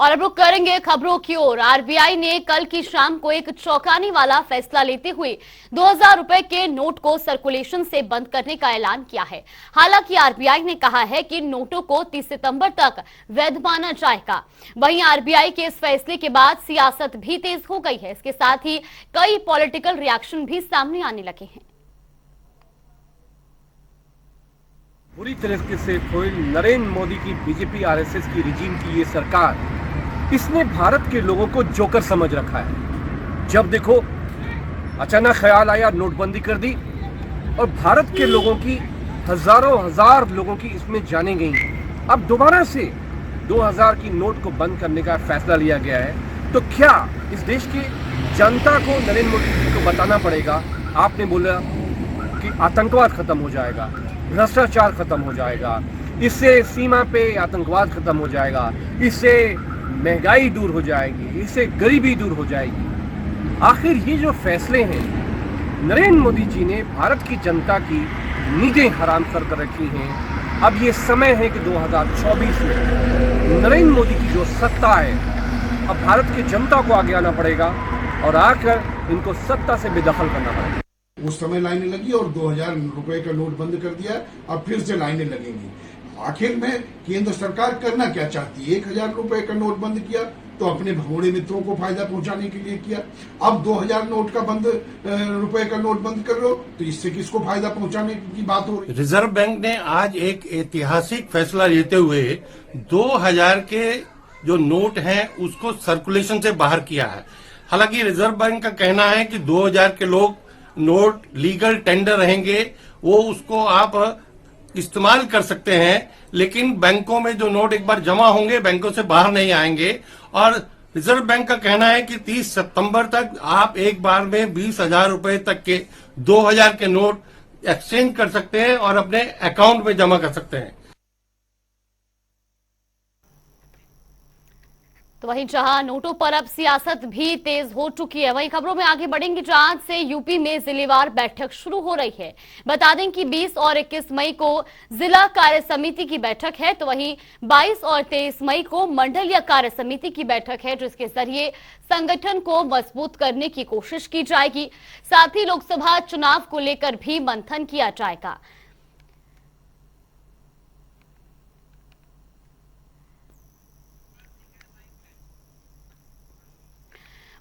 और अब रुक करेंगे खबरों की ओर। आरबीआई ने कल की शाम को एक चौंकाने वाला फैसला लेते हुए 2000 रुपए के नोट को सर्कुलेशन से बंद करने का ऐलान किया है। हालांकि आरबीआई ने कहा है कि नोटों को 30 सितंबर तक वैध माना जाएगा। वहीं आरबीआई के इस फैसले के बाद सियासत भी तेज हो गई है। इसके साथ ही कई पॉलिटिकल रिएक्शन भी सामने आने लगे हैं। बुरी तरीके से फोइल नरेंद्र मोदी की बीजेपी आरएसएस की रिजीम की ये सरकार, इसने भारत के लोगों को जोकर समझ रखा है। जब देखो अचानक ख्याल आया नोटबंदी कर दी और भारत के लोगों की हजार लोगों की इसमें जाने गई। अब दोबारा से 2000 की नोट को बंद करने का फैसला लिया गया है। तो क्या इस देश की जनता को नरेंद्र मोदी जी को बताना पड़ेगा? आपने बोला कि आतंकवाद खत्म हो जाएगा, भ्रष्टाचार खत्म हो जाएगा, इससे सीमा पे आतंकवाद खत्म हो जाएगा, इससे महंगाई दूर हो जाएगी, इससे गरीबी दूर हो जाएगी। आखिर ये जो फैसले हैं, नरेंद्र मोदी जी ने भारत की जनता की नींदें हराम कर रखी हैं। अब ये समय है कि 2024 में नरेंद्र मोदी की जो सत्ता है, अब भारत की जनता को आगे आना पड़ेगा और आकर इनको सत्ता से बेदखल करना पड़ेगा। उस समय लाइनें लगी और 2000 रुपए का नोट बंद कर दिया। अब फिर से लाइनें लगेंगी। आखिर में केंद्र सरकार करना क्या चाहती है? 1000 रुपए का नोट बंद किया तो अपने भगोड़े मित्रों को फायदा पहुंचाने के लिए किया। अब 2000 रुपए का नोट बंद कर रहे हो तो इससे किसको फायदा पहुंचाने की बात हो रही? रिजर्व बैंक ने आज एक ऐतिहासिक फैसला लेते हुए 2000 के जो नोट हैं उसको सर्कुलेशन से बाहर किया है। हालांकि रिजर्व बैंक का कहना है कि 2000 के लोग नोट लीगल टेंडर रहेंगे, वो उसको आप इस्तेमाल कर सकते हैं, लेकिन बैंकों में जो नोट एक बार जमा होंगे बैंकों से बाहर नहीं आएंगे। और रिजर्व बैंक का कहना है कि 30 सितंबर तक आप एक बार में 20,000 रुपए तक के 2000 के नोट एक्सचेंज कर सकते हैं और अपने अकाउंट में जमा कर सकते हैं। तो वहीं जहां नोटों पर अब सियासत भी तेज हो चुकी है, वहीं खबरों में आगे बढ़ेंगे जहां से यूपी में जिलेवार बैठक शुरू हो रही है। बता दें कि 20 और 21 मई को जिला कार्य समिति की बैठक है, तो वहीं 22 और 23 मई को मंडलीय कार्य समिति की बैठक है, जिसके जरिए संगठन को मजबूत करने की कोशिश की जाएगी। साथ ही लोकसभा चुनाव को लेकर भी मंथन किया जाएगा।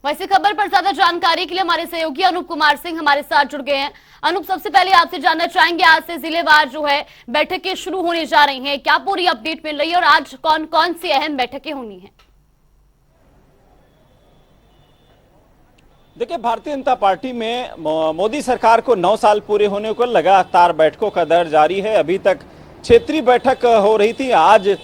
वैसे खबर पर ज्यादा जानकारी के लिए हमारे सहयोगी अनूप कुमार सिंह हमारे साथ जुड़ गए हैं। अनूप, सबसे पहले आपसे जानना चाहेंगे, आज से जिलेवार जो है बैठकें शुरू होने जा रही हैं, क्या पूरी अपडेट मिल रही है और आज कौन कौन सी अहम बैठकें होनी हैं? देखिए, भारतीय जनता पार्टी में मोदी सरकार को 9 साल पूरे होने को लगातार बैठकों का दौर जारी है। अभी तक क्षेत्रीय बैठक हो रही थी। आज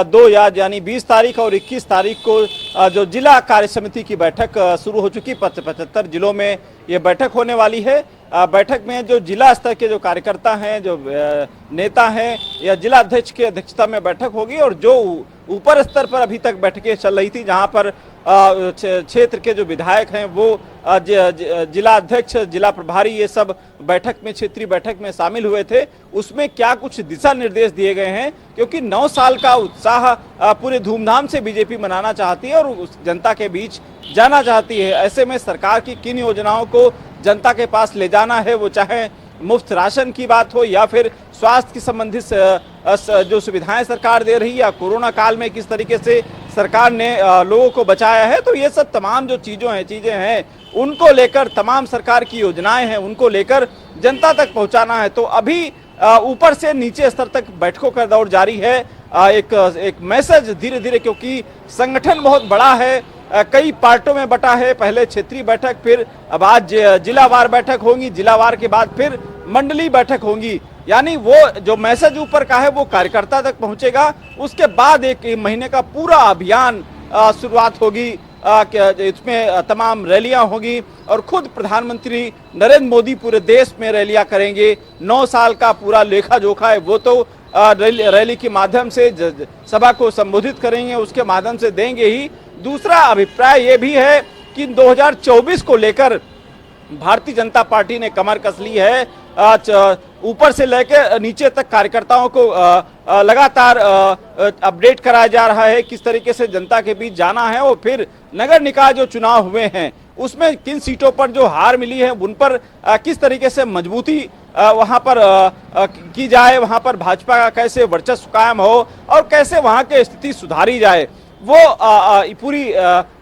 2 यानी 20 तारीख और 21 तारीख को जो जिला कार्य समिति की बैठक शुरू हो चुकी। 75 जिलों में ये बैठक होने वाली है। बैठक में जो जिला स्तर के जो कार्यकर्ता हैं, जो नेता हैं, या जिला अध्यक्ष की अध्यक्षता में बैठक होगी। और जो ऊपर स्तर पर अभी तक बैठकें चल रही थी, जहां पर क्षेत्र के जो विधायक हैं वो जिला अध्यक्ष, जिला प्रभारी, ये सब बैठक में, क्षेत्रीय बैठक में शामिल हुए थे। उसमें क्या कुछ दिशा निर्देश दिए गए हैं, क्योंकि 9 साल का उत्साह पूरे धूमधाम से बीजेपी मनाना चाहती है और उस जनता के बीच जाना चाहती है। ऐसे में सरकार की किन योजनाओं को जनता के पास ले जाना है, वो चाहे मुफ्त राशन की बात हो या फिर स्वास्थ्य की संबंधित जो सुविधाएं सरकार दे रही है, या कोरोना काल में किस तरीके से सरकार ने लोगों को बचाया है, तो ये सब तमाम जो चीजें हैं उनको लेकर, तमाम सरकार की योजनाएं हैं उनको लेकर जनता तक पहुंचाना है। तो अभी ऊपर से नीचे स्तर तक बैठकों का दौर जारी है। एक मैसेज धीरे धीरे, क्योंकि संगठन बहुत बड़ा है, कई पार्टों में बटा है। पहले क्षेत्रीय बैठक, फिर अब आज जिलावार बैठक होंगी, जिलावार के बाद फिर मंडलीय बैठक होंगी। यानी वो जो मैसेज ऊपर का है वो कार्यकर्ता तक पहुंचेगा। उसके बाद एक महीने का पूरा अभियान शुरुआत होगी। इसमें तमाम रैलियां होगी और खुद प्रधानमंत्री नरेंद्र मोदी पूरे देश में रैलियां करेंगे। 9 साल का पूरा लेखा जोखा है वो तो रैली के माध्यम से सभा को संबोधित करेंगे, उसके माध्यम से देंगे ही। दूसरा अभिप्राय ये भी है कि 2024 को लेकर भारतीय जनता पार्टी ने कमर कस ली है। ऊपर से लेकर नीचे तक कार्यकर्ताओं को लगातार अपडेट कराया जा रहा है, किस तरीके से जनता के बीच जाना है और फिर नगर निकाय जो चुनाव हुए हैं उसमें किन सीटों पर जो हार मिली है उन पर किस तरीके से मजबूती वहां पर की जाए, वहां पर भाजपा का कैसे वर्चस्व कायम हो और कैसे वहां की स्थिति सुधारी जाए, वो पूरी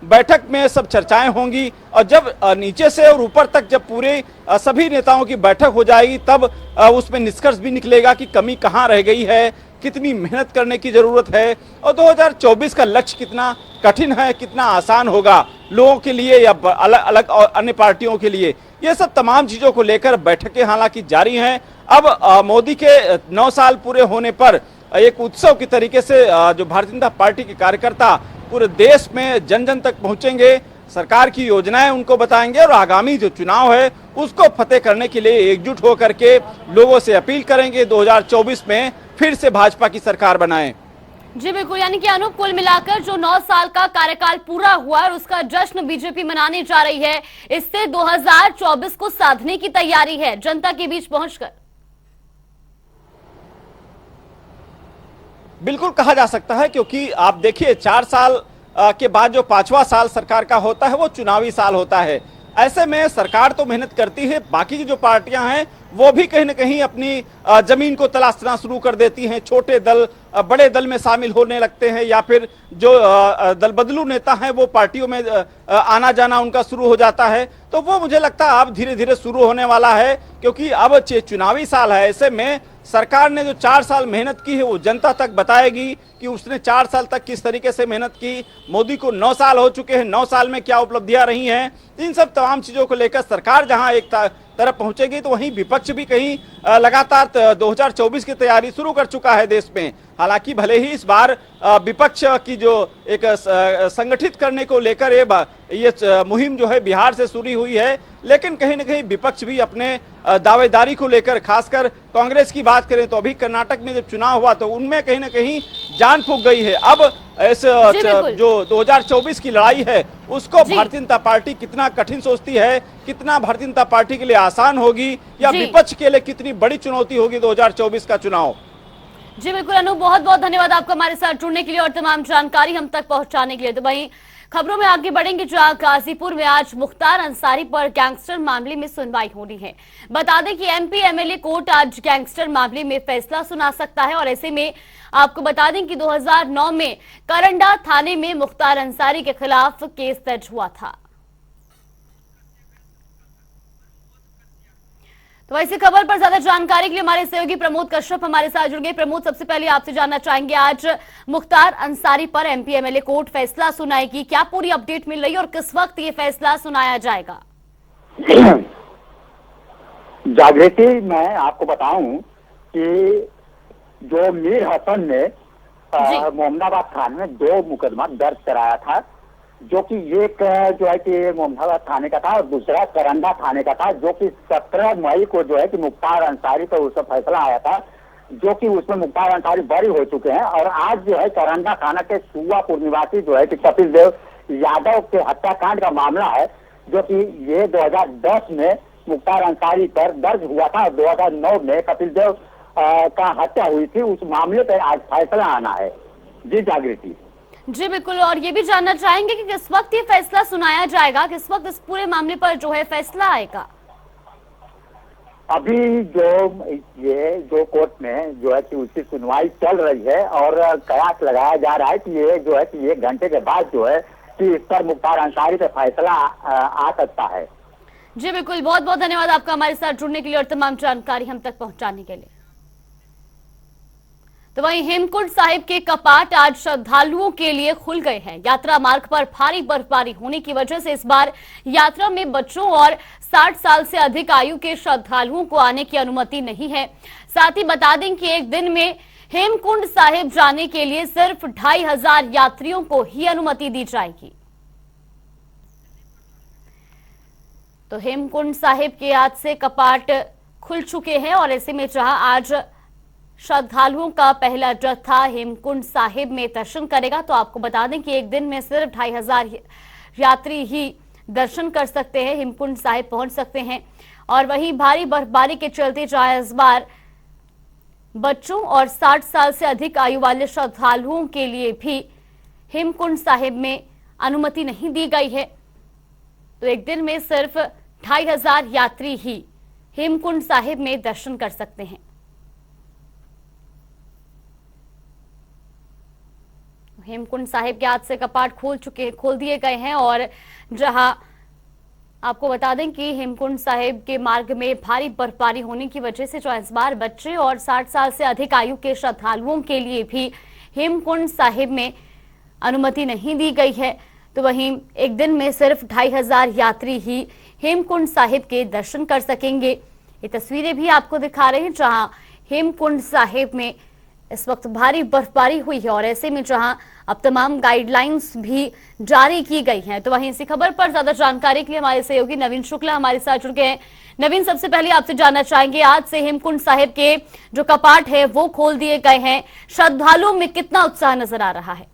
बैठक में सब चर्चाएं होंगी। और जब नीचे से और ऊपर तक जब पूरे सभी नेताओं की बैठक हो जाएगी तब उसमें निष्कर्ष भी निकलेगा कि कमी कहां रह गई है, कितनी मेहनत करने की जरूरत है और 2024 का लक्ष्य कितना कठिन है, कितना आसान होगा लोगों के लिए या अलग अलग और अन्य पार्टियों के लिए। ये सब तमाम चीजों को लेकर बैठकें हालांकि जारी हैं। अब मोदी के 9 साल पूरे होने पर एक उत्सव की तरीके से जो भारतीय जनता पार्टी के कार्यकर्ता पूरे देश में जन जन तक पहुंचेंगे, सरकार की योजनाएं उनको बताएंगे और आगामी जो चुनाव है उसको फतेह करने के लिए एकजुट होकर के लोगों से अपील करेंगे 2024 में फिर से भाजपा की सरकार बनाएं। जी बिल्कुल, यानी कि अनूप, कुल मिलाकर जो 9 साल का कार्यकाल पूरा हुआ और उसका जश्न बीजेपी मनाने जा रही है, इससे 2024 को साधने की तैयारी है जनता के बीच पहुंचकर। बिल्कुल कहा जा सकता है, क्योंकि आप देखिए 4 साल के बाद जो 5वां साल सरकार का होता है वो चुनावी साल होता है। ऐसे में सरकार तो मेहनत करती है, बाकी की जो पार्टियां हैं वो भी कहीं ना कहीं अपनी जमीन को तलाशना शुरू कर देती हैं। छोटे दल बड़े दल में शामिल होने लगते हैं या फिर जो दल बदलू नेता हैं वो पार्टियों में आना जाना उनका शुरू हो जाता है। तो वो मुझे लगता है अब धीरे धीरे शुरू होने वाला है, क्योंकि अब चुनावी साल है। ऐसे में सरकार ने जो 4 साल मेहनत की है वो जनता तक बताएगी कि उसने 4 साल तक किस तरीके से मेहनत की। मोदी को 9 साल हो चुके हैं, 9 साल में क्या उपलब्धियां रही हैं, इन सब तमाम चीजों को लेकर सरकार जहां एक तरफ पहुंचेगी तो वहीं विपक्ष भी कहीं लगातार 2024 की तैयारी शुरू कर चुका है देश में। हालांकि भले ही इस बार विपक्ष की जो एक संगठित करने को लेकर ये मुहिम जो है बिहार से शुरू हुई है, लेकिन कहीं ना कहीं विपक्ष भी अपने दावेदारी को लेकर, खासकर कांग्रेस की बात करें तो अभी कर्नाटक में जब चुनाव हुआ तो उनमें कहीं ना कहीं जान फूंक गई है। अब इस जो 2024 की लड़ाई है उसको भारतीय जनता पार्टी कितना कठिन सोचती है, कितना भारतीय जनता पार्टी के लिए आसान होगी या विपक्ष के लिए कितनी बड़ी चुनौती होगी 2024 का चुनाव। जी बिल्कुल अनूप, बहुत बहुत धन्यवाद आपका हमारे साथ जुड़ने के लिए और तमाम जानकारी हम तक पहुंचाने के लिए। तो वहीं खबरों में आगे बढ़ेंगे जहां गाजीपुर में आज मुख्तार अंसारी पर गैंगस्टर मामले में सुनवाई होनी है। बता दें कि एमपी एमएलए कोर्ट आज गैंगस्टर मामले में फैसला सुना सकता है और ऐसे में आपको बता दें कि 2009 में करंडा थाने में मुख्तार अंसारी के खिलाफ केस दर्ज हुआ था। तो ऐसी खबर पर ज्यादा जानकारी के लिए हमारे सहयोगी प्रमोद कश्यप हमारे साथ जुड़ गए। प्रमोद, सबसे पहले आपसे जानना चाहेंगे, आज मुख्तार अंसारी पर एमपी एमएलए कोर्ट फैसला सुनाएगी, क्या पूरी अपडेट मिल रही है और किस वक्त ये फैसला सुनाया जाएगा? जागृति, मैं आपको बताऊं कि जो मीर हसन ने मोहम्मदाबाद थाने में 2 मुकदमा दर्ज कराया था, जो कि एक जो है कि मोहम्मदाबाद थाने का था और दूसरा करंडा थाने का था, जो कि 17 मई को जो है कि मुख्तार अंसारी पर उसका फैसला आया था, जो कि उसमें मुख्तार अंसारी बरी हो चुके हैं। और आज जो है करंडा थाना के सुवापुर निवासी जो है कि कपिल देव यादव के हत्याकांड का मामला है, जो कि ये 2010 में मुख्तार अंसारी पर दर्ज हुआ था और 2009 में कपिल देव का हत्या हुई थी। उस मामले पर आज फैसला आना है। जी जागृति। जी बिल्कुल, और ये भी जानना चाहेंगे कि किस वक्त ये फैसला सुनाया जाएगा, किस वक्त इस पूरे मामले पर जो है फैसला आएगा? अभी जो कोर्ट में जो है कि उसकी सुनवाई चल रही है और कयास लगाया जा रहा है कि ये जो है कि 1 घंटे के बाद जो है कि इस पर मुख्तार अंसारी पे फैसला आ सकता है। जी बिल्कुल, बहुत बहुत धन्यवाद आपका हमारे साथ जुड़ने के लिए और तमाम जानकारी हम तक पहुंचाने के लिए। तो वहीं हेमकुंड साहिब के कपाट आज श्रद्धालुओं के लिए खुल गए हैं। यात्रा मार्ग पर भारी बर्फबारी होने की वजह से इस बार यात्रा में बच्चों और 60 साल से अधिक आयु के श्रद्धालुओं को आने की अनुमति नहीं है। साथ ही बता दें कि एक दिन में हेमकुंड साहिब जाने के लिए सिर्फ 2500 यात्रियों को ही अनुमति दी जाएगी। तो हेमकुंड साहिब के आज से कपाट खुल चुके हैं और ऐसे में जहां आज श्रद्धालुओं का पहला जत्था हेमकुंड साहिब में दर्शन करेगा, तो आपको बता दें कि एक दिन में सिर्फ 2500 यात्री ही दर्शन कर सकते हैं, हेमकुंड साहिब पहुंच सकते हैं। और वहीं भारी बर्फबारी के चलते जहां इस बार बच्चों और 60 साल से अधिक आयु वाले श्रद्धालुओं के लिए भी हेमकुंड साहिब में अनुमति नहीं दी गई है। तो एक दिन में सिर्फ 2500 यात्री ही हेमकुंड साहिब में दर्शन कर सकते हैं। हेमकुंड साहिब के आज से कपाट खोल दिए गए हैं और जहां आपको बता दें कि हेमकुंड साहिब के मार्ग में भारी बर्फबारी होने की वजह से जो इस बार बच्चे और 60 साल से अधिक आयु के श्रद्धालुओं के लिए भी हेमकुंड साहिब में अनुमति नहीं दी गई है। तो वहीं एक दिन में सिर्फ 2500 यात्री ही हेमकुंड साहिब के दर्शन कर सकेंगे। ये तस्वीरें भी आपको दिखा रहे हैं जहां हेमकुंड साहिब में इस वक्त भारी बर्फबारी हुई है और ऐसे में जहां अब तमाम गाइडलाइंस भी जारी की गई हैं। तो वहीं इसी खबर पर ज्यादा जानकारी के लिए हमारे सहयोगी नवीन शुक्ला हमारे साथ जुड़ गए हैं। नवीन, सबसे पहले आपसे जानना चाहेंगे, आज से हेमकुंड साहिब के जो कपाट है वो खोल दिए गए हैं, श्रद्धालुओं में कितना उत्साह नजर आ रहा है?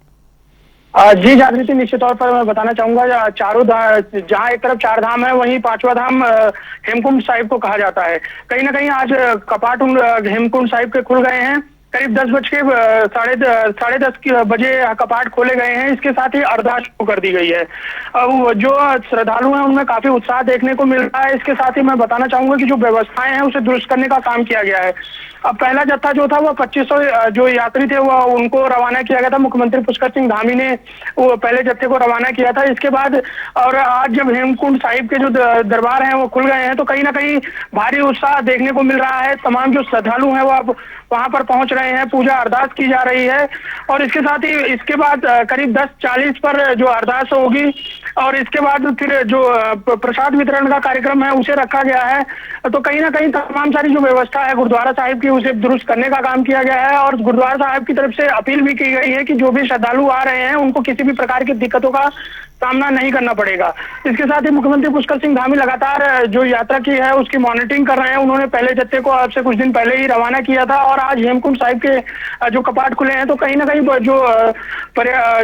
जी जागृति, निश्चित तौर पर मैं बताना चाहूंगा, चारों जहां एक तरफ 4 धाम है वहीं 5वां धाम हेमकुंड साहिब को कहा जाता है। कहीं ना कहीं आज कपाट हेमकुंड साहिब के खुल गए हैं। करीब 10 बज के साढ़े 10 बजे कपाट खोले गए हैं। इसके साथ ही अरदास शुरू कर दी गई है। जो श्रद्धालु हैं उनमें काफी उत्साह देखने को मिल रहा है। इसके साथ ही मैं बताना चाहूंगा कि जो व्यवस्थाएं हैं उसे दुरुस्त करने का काम किया गया है। अब पहला जत्था जो था वो 2500 जो यात्री थे वो उनको रवाना किया गया था। मुख्यमंत्री पुष्कर सिंह धामी ने वो पहले जत्थे को रवाना किया था। इसके बाद और आज जब हेमकुंड साहिब के जो दरबार हैं वो खुल गए हैं तो कहीं ना कहीं भारी उत्साह देखने को मिल रहा है। तमाम जो श्रद्धालु हैं वो अब वहां पर पहुंच रहे हैं, पूजा अरदास की जा रही है और इसके साथ ही इसके बाद करीब 10:40 पर जो अरदास होगी और इसके बाद फिर जो प्रसाद वितरण का कार्यक्रम है उसे रखा गया है। तो कहीं ना कहीं तमाम सारी जो व्यवस्था है गुरुद्वारा साहिब की उसे दुरुस्त करने का काम किया गया है और गुरुद्वारा साहिब की तरफ से अपील भी की गई है कि जो भी श्रद्धालु आ रहे हैं उनको किसी भी प्रकार की दिक्कतों का सामना नहीं करना पड़ेगा। इसके साथ ही मुख्यमंत्री पुष्कर सिंह धामी लगातार जो यात्रा की है उसकी मॉनिटरिंग कर रहे हैं। उन्होंने पहले जत्थे को आज से कुछ दिन पहले ही रवाना किया था और आज हेमकुंड साहिब के जो कपाट खुले हैं तो कहीं ना कहीं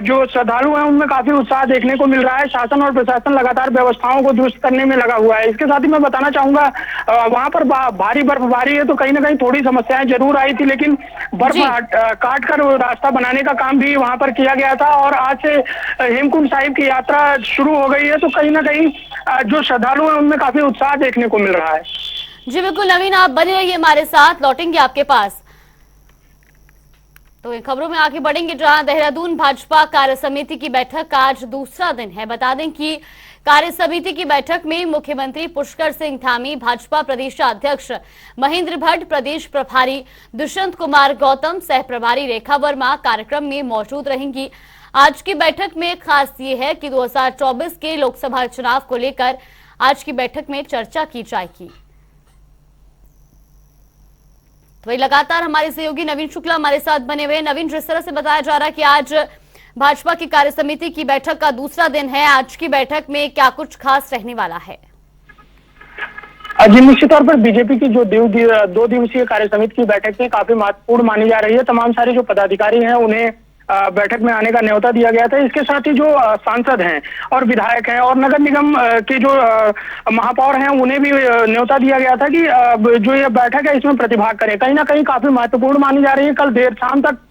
जो श्रद्धालु हैं उनमें काफी उत्साह देखने को मिल रहा है। शासन और प्रशासन लगातार व्यवस्थाओं को दुरुस्त करने में लगा हुआ है। इसके साथ ही मैं बताना चाहूंगा वहां पर भारी बर्फबारी है तो कहीं ना कहीं थोड़ी समस्याएं जरूर आई थी, लेकिन बर्फ काट कर रास्ता बनाने का काम भी वहां पर किया गया था और आज से हेमकुंड साहिब की यात्रा शुरू हो गई है। तो कहीं ना कहीं जो श्रद्धालु हैं उनमें काफी उत्साह देखने को मिल रहा है। जी बिल्कुल नवीन, आप बने रहिए हमारे साथ, लौटेंगे आपके पास। तो इन खबरों में आगे बढ़ेंगे जहां देहरादून भाजपा कार्य समिति की बैठक आज दूसरा दिन है। बता दें कि कार्य समिति की बैठक में मुख्यमंत्री पुष्कर सिंह धामी, भाजपा प्रदेश अध्यक्ष महेंद्र भट्ट, प्रदेश प्रभारी दुष्यंत कुमार गौतम, सह प्रभारी रेखा वर्मा कार्यक्रम में मौजूद रहेंगी। आज की बैठक में खास ये है कि 2024 के लोकसभा चुनाव को लेकर आज की बैठक में चर्चा की जाएगी। तो वही लगातार हमारे सहयोगी नवीन शुक्ला हमारे साथ बने हुए। नवीन, जिस तरह से बताया जा रहा है कि आज भाजपा की कार्य समिति की बैठक का दूसरा दिन है, आज की बैठक में क्या कुछ खास रहने वाला है? जी निश्चित तौर पर बीजेपी की जो 2 दिवसीय कार्य समिति की बैठक में काफी महत्वपूर्ण मानी जा रही है। तमाम सारे जो पदाधिकारी हैं उन्हें बैठक में आने का न्योता दिया गया था। इसके साथ ही जो सांसद हैं और विधायक हैं और नगर निगम के जो महापौर हैं उन्हें भी न्योता दिया गया था कि जो ये बैठक है इसमें प्रतिभाग करें। कहीं ना कहीं काफी महत्वपूर्ण मानी जा रही है। कल देर शाम तक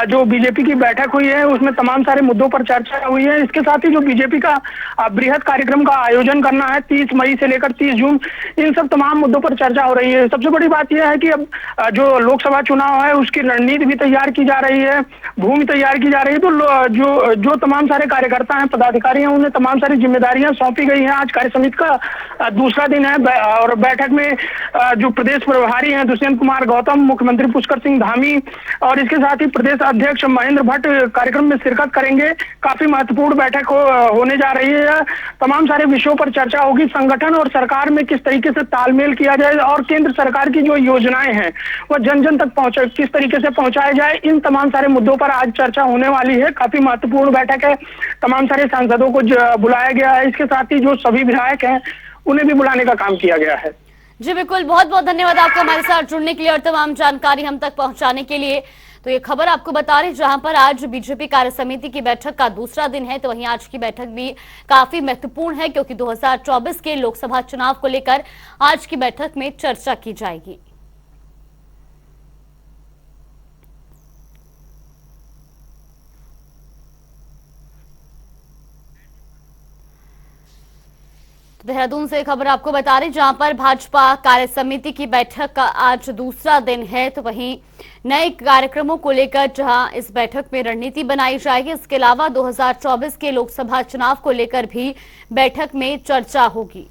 जो बीजेपी की बैठक हुई है उसमें तमाम सारे मुद्दों पर चर्चा हुई है। इसके साथ ही जो बीजेपी का बृहद कार्यक्रम का आयोजन करना है 30 मई से लेकर 30 जून, इन सब तमाम मुद्दों पर चर्चा हो रही है। सबसे बड़ी बात यह है कि अब जो लोकसभा चुनाव है उसकी रणनीति भी तैयार की जा रही है, भूमि तैयार की जा रही है। तो जो तमाम सारे कार्यकर्ता हैं, पदाधिकारी हैं, उन्हें तमाम सारी जिम्मेदारियां सौंपी गई हैं। आज कार्य समिति का दूसरा दिन है और बैठक में जो प्रदेश प्रभारी हैं दुष्यंत कुमार गौतम, मुख्यमंत्री पुष्कर सिंह धामी और इसके साथ ही प्रदेश अध्यक्ष महेंद्र भट्ट कार्यक्रम में शिरकत करेंगे। काफी महत्वपूर्ण बैठक होने जा रही है। तमाम सारे विषयों पर चर्चा होगी। संगठन और सरकार में किस तरीके से तालमेल किया जाए और केंद्र सरकार की जो योजनाएं हैं वह जन जन तक किस तरीके से पहुंचाया जाए, इन तमाम सारे मुद्दों पर आज चर्चा होने वाली है। काफी महत्वपूर्ण बैठक है। तमाम सारे सांसदों को बुलाया गया है। इसके साथ ही जो सभी विधायक हैं उन्हें भी बुलाने का काम किया गया है। जी बिल्कुल, बहुत बहुत धन्यवाद आपको हमारे साथ जुड़ने के लिए और तमाम जानकारी हम तक पहुंचाने के लिए। तो ये खबर आपको बता रहे जहां पर आज बीजेपी कार्य समिति की बैठक का दूसरा दिन है, तो वहीं आज की बैठक भी काफी महत्वपूर्ण है क्योंकि 2024 के लोकसभा चुनाव को लेकर आज की बैठक में चर्चा की जाएगी। देहरादून से खबर आपको बता रहे, जहां पर भाजपा कार्य समिति की बैठक का आज दूसरा दिन है, तो वहीं नए कार्यक्रमों को लेकर जहां इस बैठक में रणनीति बनाई जाएगी। इसके अलावा 2024 के लोकसभा चुनाव को लेकर भी बैठक में चर्चा होगी।